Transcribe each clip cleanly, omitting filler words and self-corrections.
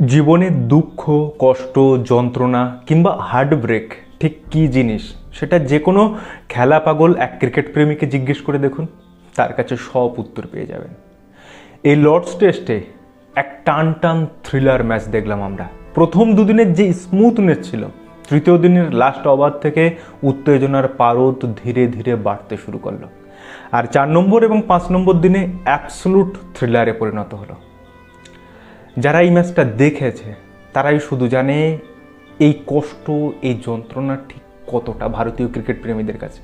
জীবনে দুঃখ, কষ্ট, যন্ত্রণা কিংবা হার্টব্রেক ঠিক কী জিনিস সেটা যে কোনো খেলা পাগল এক ক্রিকেট প্রেমীকে জিজ্ঞেস করে দেখুন, তার কাছে সব উত্তর পেয়ে যাবেন। এই লর্ডস টেস্টে এক টান টান থ্রিলার ম্যাচ দেখলাম আমরা। প্রথম দুদিনের যে স্মুথনেস ছিল, তৃতীয় দিনের লাস্ট ওভার থেকে উত্তেজনার পারদ ধীরে ধীরে বাড়তে শুরু করলো, আর 4 নম্বর এবং 5 নম্বর দিনে অ্যাবসলুট থ্রিলারে পরিণত হলো। যারা এই ম্যাচটা দেখেছে তারাই শুধু জানে এই কষ্ট, এই যন্ত্রণা ঠিক কতটা ভারতীয় ক্রিকেট প্রেমীদের কাছে।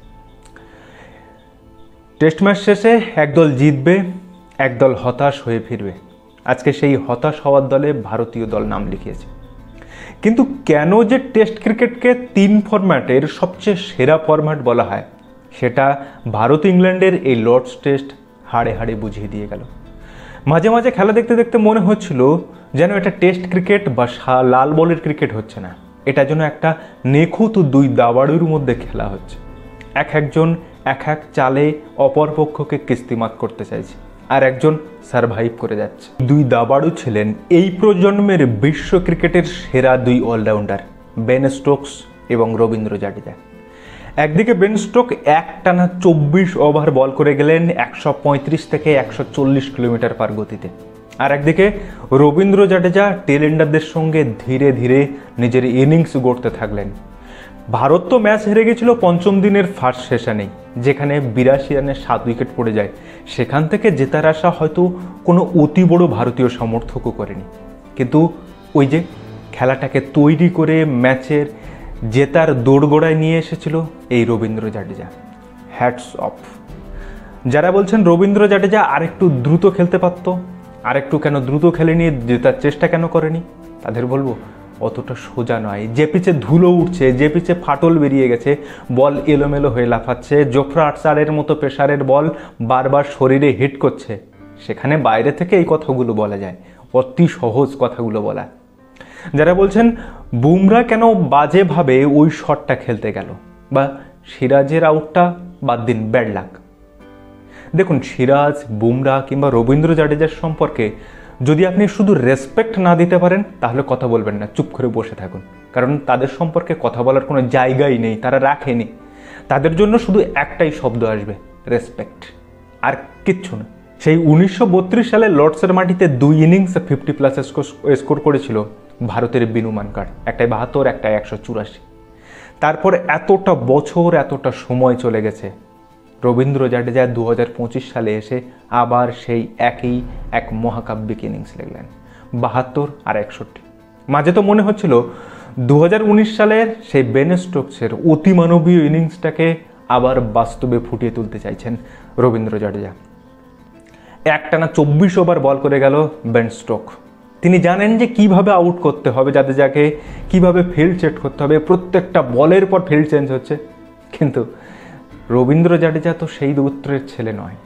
টেস্ট ম্যাচ শেষে একদল জিতবে, একদল হতাশ হয়ে ফিরবে। আজকে সেই হতাশ হওয়ার দলে ভারতীয় দল নাম লিখিয়েছে। কিন্তু কেন যে টেস্ট ক্রিকেটকে 3 ফরম্যাটের সবচেয়ে সেরা ফরম্যাট বলা হয়, সেটা ভারত ইংল্যান্ডের এই লর্ডস টেস্ট হাড়ে হাড়ে বুঝিয়ে দিয়ে গেল। মাঝে মাঝে খেলা দেখতে দেখতে মনে হচ্ছিল যেন এটা টেস্ট ক্রিকেট বা লাল বলের ক্রিকেট হচ্ছে না, এটা যেন একটা নিখুঁত 2 দাবাড়ুর মধ্যে খেলা হচ্ছে। একজন এক চালে অপর পক্ষকে কিস্তিমাত করতে চাইছে, আর একজন সারভাইভ করে যাচ্ছে। 2 দাবাড়ু ছিলেন এই প্রজন্মের বিশ্ব ক্রিকেটের সেরা 2 অলরাউন্ডার, বেন স্টোকস এবং রবীন্দ্র জাডেজা। একদিকে বেন স্টোক একটানা 24 ওভার বল করে গেলেন 135 থেকে 140 কিলোমিটার পার গতিতে, আর একদিকে রবীন্দ্র জাডেজা টেলেন্ডারদের সঙ্গে ধীরে ধীরে নিজের ইনিংস গড়তে থাকলেন। ভারত তো ম্যাচ হেরে গেছিল 5ম দিনের ফার্স্ট সেশনেই, যেখানে 82 রানে 7 উইকেট পড়ে যায়। সেখান থেকে জেতার আশা হয়তো কোনো অতি বড় ভারতীয় সমর্থকও করেনি, কিন্তু ওই যে খেলাটাকে তৈরি করে ম্যাচের জেতার দোরগোড়ায় নিয়ে এসেছিল এই রবীন্দ্র জাডেজা। Hats off. যারা বলছেন রবীন্দ্র জাডেজা আরেকটু দ্রুত খেলতে পারত, আরেকটু কেন দ্রুত খেলেনি, জেতার চেষ্টা কেন করেনি, তাদের বলবো অতটা সোজা নয়। যে পিচে ধুলো উঠছে, যে পিচে ফাটল বেরিয়ে গেছে, বল এলোমেলো হয়ে লাফাচ্ছে, জোফরা আর্চারের মতো প্রেসারের বল বারবার শরীরে হিট করছে, সেখানে বাইরে থেকে এই কথাগুলো বলা যায়, অতি সহজ কথাগুলো বলা। যারা বলছেন বুমরা কেন বাজেভাবে ওই শটটা খেলতে গেল, বা সিরাজের আউটটা বাদ দিন, ব্যাড লাক। দেখুন, সিরাজ, বুমরা কিংবা রবীন্দ্র জাডেজার সম্পর্কে যদি আপনি শুধু রেসপেক্ট না দিতে পারেন, তাহলে কথা বলবেন না, চুপ করে বসে থাকুন। কারণ তাদের সম্পর্কে কথা বলার কোনো জায়গাই নেই, তারা রাখেনি। তাদের জন্য শুধু একটাই শব্দ আসবে, রেসপেক্ট, আর কিচ্ছু না। সেই 1932 সালে লর্ডসের মাটিতে 2 ইনিংসে 50+ স্কোর করেছিল ভারতের বিনু মানকার, একটাই 72, একটাই 184। তারপর এতটা বছর, এতটা সময় চলে গেছে, রবীন্দ্র জাডেজা 2025 সালে এসে আবার সেই এক মহাকাব্যিক ইনিংস লিখলেন, 72 আর 61। মাঝে তো মনে হচ্ছিল 2019 সালের সেই বেন স্টোকসের অতিমানবীয় ইনিংসটাকে আবার বাস্তবে ফুটিয়ে তুলতে চাইছেন রবীন্দ্র জাডেজা। একটানা 24 ওভার বল করে গেল বেন স্টোক। তিনি জানেন যে কিভাবে আউট করতে হবে জাডেজাকে, কিভাবে ফিল্ড সেট করতে হবে, প্রত্যেকটা বলের পর ফিল্ড চেঞ্জ হচ্ছে। কিন্তু রবীন্দ্র জাডেজা তো সেই দূত্রের ছেলে নয়।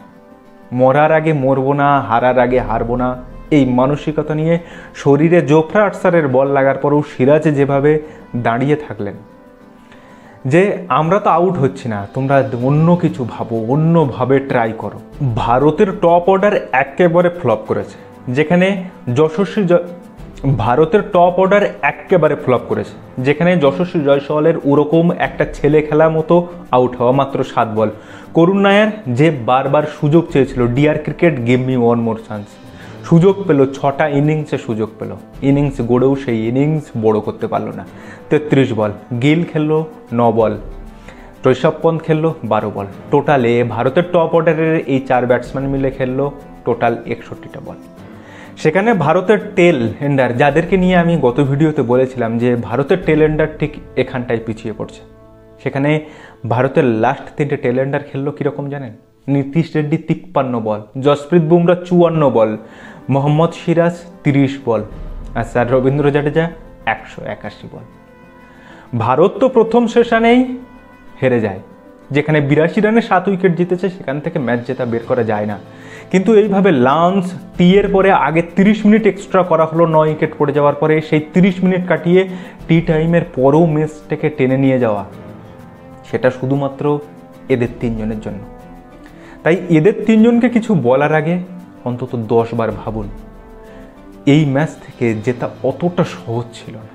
মরার আগে মরবো না, হারার আগে হারবো না, এই মানসিকতা নিয়ে শরীরে জোফরা আর্চারের বল লাগার পরেও সিরাজে যেভাবে দাঁড়িয়ে থাকলেন, যে আমরা তো আউট হচ্ছি না, তোমরা অন্য কিছু ভাবো, অন্যভাবে ট্রাই করো। ভারতের টপ অর্ডার একেবারে ফ্লপ করেছে, যেখানে ভারতের টপ অর্ডার একেবারে ফ্লপ করেছে, যেখানে যশস্বী জয়সওয়ালের ওরকম একটা ছেলে খেলা মতো আউট হওয়া, মাত্র 7 বল। করুণ নায়ার যে বারবার সুযোগ চেয়েছিল, dear cricket give me 1 more chance, সুযোগ পেল, 6টা ইনিংসে সুযোগ পেল, ইনিংস গড়েও সেই ইনিংস বড় করতে পারলো না। 33 বল। গিল খেললো 9 বল, ঋষভ পন্থ খেললো 12 বল। টোটালে ভারতের টপ অর্ডারের এই 4 ব্যাটসম্যান মিলে খেললো টোটাল 61টা বল। সেখানে ভারতের টেল এন্ডার, যাদেরকে নিয়ে আমি গত ভিডিওতে বলেছিলাম যে ভারতের টেল এন্ডার ঠিক এখানটায় পিছিয়ে পড়ছে, সেখানে ভারতের লাস্ট 3টে টেল এন্ডার খেললো কীরকম জানেন? নীতিশ রেড্ডি 53 বল, জসপ্রীত বুমরা 54 বল, মোহাম্মদ সিরাজ 30 বল, আর স্যার রবীন্দ্র জাডেজা 181 বল। ভারত তো প্রথম সেশনেই হেরে যায়, যেখানে 82 রানে 7 উইকেট জিতেছে, সেখান থেকে ম্যাচ জেতা বের করা যায় না। কিন্তু এইভাবে লাঞ্চ টিয়ের পরে আগে 30 মিনিট এক্সট্রা করা হলো 9 উইকেট পড়ে যাওয়ার পরে, সেই 30 মিনিট কাটিয়ে টি টাইমের পরেও ম্যাচটাকে টেনে নিয়ে যাওয়া, সেটা শুধুমাত্র এদের 3 জনের জন্য। তাই এদের 3 জনকে কিছু বলার আগে অন্তত 10 বার ভাবুন। এই ম্যাচ থেকে জেতা অতটা সহজ ছিল না।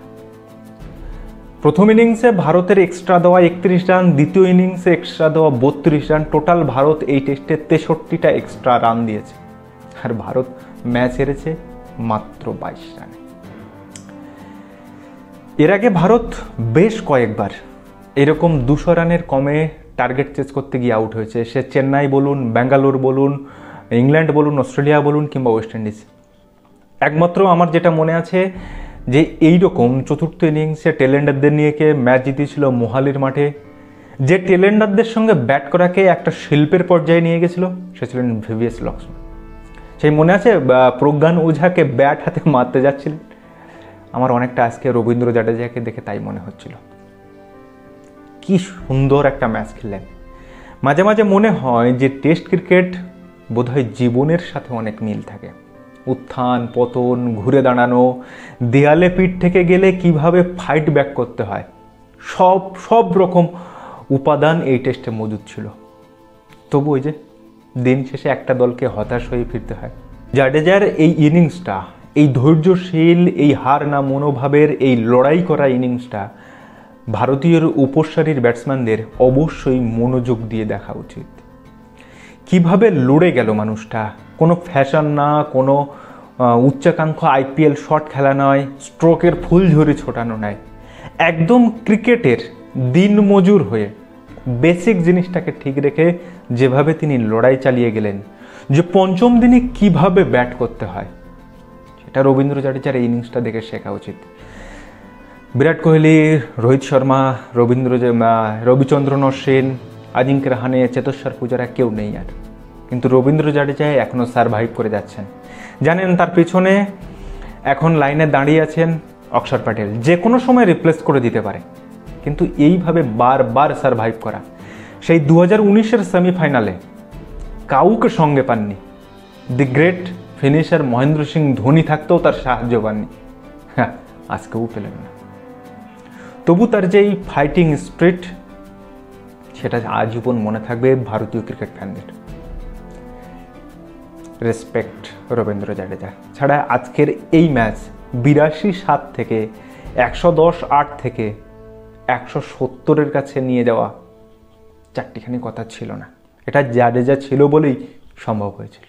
প্রথম ইনিংসে ভারতের এক্সট্রা দেওয়া 31 রান, দ্বিতীয় ইনিংসে এক্সট্রা দেওয়া 32 রান, টোটাল ভারত এই টেস্টে 63টা এক্সট্রা রান দিয়েছে, আর ভারত ম্যাচ হেরেছে মাত্র 22 রানে। এর আগে ভারত বেশ কয়েকবার এরকম 200 রানের কমে টার্গেট চেস করতে গিয়ে আউট হয়েছে, সে চেন্নাই বলুন, ব্যাঙ্গালোর বলুন, ইংল্যান্ড বলুন, অস্ট্রেলিয়া বলুন কিংবা ওয়েস্ট ইন্ডিজ। একমাত্র আমার যেটা মনে আছে যে এইরকম চতুর্থ ইনিংসে টেলেন্ডারদের নিয়ে ম্যাচ জিতেছিল মোহালির মাঠে, যে টেলেন্ডারদের সঙ্গে ব্যাট করাকে একটা শিল্পের পর্যায়ে নিয়ে গেছিল সে ছিলেন ভিভিএস লক্ষ্মণ। সেই মনে আছে প্রজ্ঞান ওঝাকে ব্যাট হাতে মারতে যাচ্ছিলেন, আমার অনেকটা আজকে রবীন্দ্র জাডেজাকে দেখে তাই মনে হচ্ছিল। কি সুন্দর একটা ম্যাচ খেললেন। মাঝে মাঝে মনে হয় যে টেস্ট ক্রিকেট বোধহয় জীবনের সাথে অনেক মিল থাকে। উত্থান পতন, ঘুরে দাঁড়ানো, দেয়ালে পিঠ থেকে গেলে কিভাবে ফাইট ব্যাক করতে হয়, সব রকম উপাদান এই টেস্টে মজুদ ছিল। তবু ওই যে দিন শেষে একটা দলকে হতাশ হয়ে ফিরতে হয়। জাডেজার এই ইনিংসটা, এই ধৈর্যশীল, এই হার না মনোভাবের, এই লড়াই করা ইনিংসটা ভারতীয় উপসারির ব্যাটসম্যানদের অবশ্যই মনোযোগ দিয়ে দেখা উচিত। কিভাবে লড়ে গেল মানুষটা, কোনো ফ্যাশন না, কোনো উচ্চাকাঙ্ক্ষ আইপিএল শট খেলা নয়, স্ট্রোকের ফুলঝুরি ছোটানো নয়, একদম ক্রিকেটের দিনমজুর হয়ে বেসিক জিনিসটাকে ঠিক রেখে যেভাবে তিনি লড়াই চালিয়ে গেলেন, যে পঞ্চম দিনে কিভাবে ব্যাট করতে হয়, সেটা রবীন্দ্র জাডেজার এই ইনিংসটা দেখে শেখা উচিত। বিরাট কোহলি, রোহিত শর্মা, রবিচন্দ্রন অশ্বিন, আজিঙ্ক্য রাহানে, চেতেশ্বর পূজারা কেউ নেই আর, কিন্তু রবীন্দ্র জাডেজা এখনও সারভাইভ করে যাচ্ছেন। জানেন তার পিছনে এখন লাইনে দাঁড়িয়ে আছেন অক্ষর প্যাটেল, যে কোনো সময় রিপ্লেস করে দিতে পারে, কিন্তু এইভাবে বারবার সারভাইভ করা। সেই 2019-এর সেমিফাইনালে কাউকে সঙ্গে পাননি, দি গ্রেট ফিনিশার মহেন্দ্র সিং ধোনি থাকতেও তার সাহায্য পাননি, হ্যাঁ আজকেও পেলেন না। তবু তার যে এই ফাইটিং স্পিরিট, সেটা আজীবন মনে থাকবে ভারতীয় ক্রিকেট ফ্যানদের। রেসপেক্ট রবীন্দ্র জাডেজা। ছাড়া আজকের এই ম্যাচ 82-7 থেকে 110-8 থেকে 170-এর কাছে নিয়ে যাওয়া চারটিখানি কথা ছিল না, এটা জাডেজা ছিল বলেই সম্ভব হয়েছিল।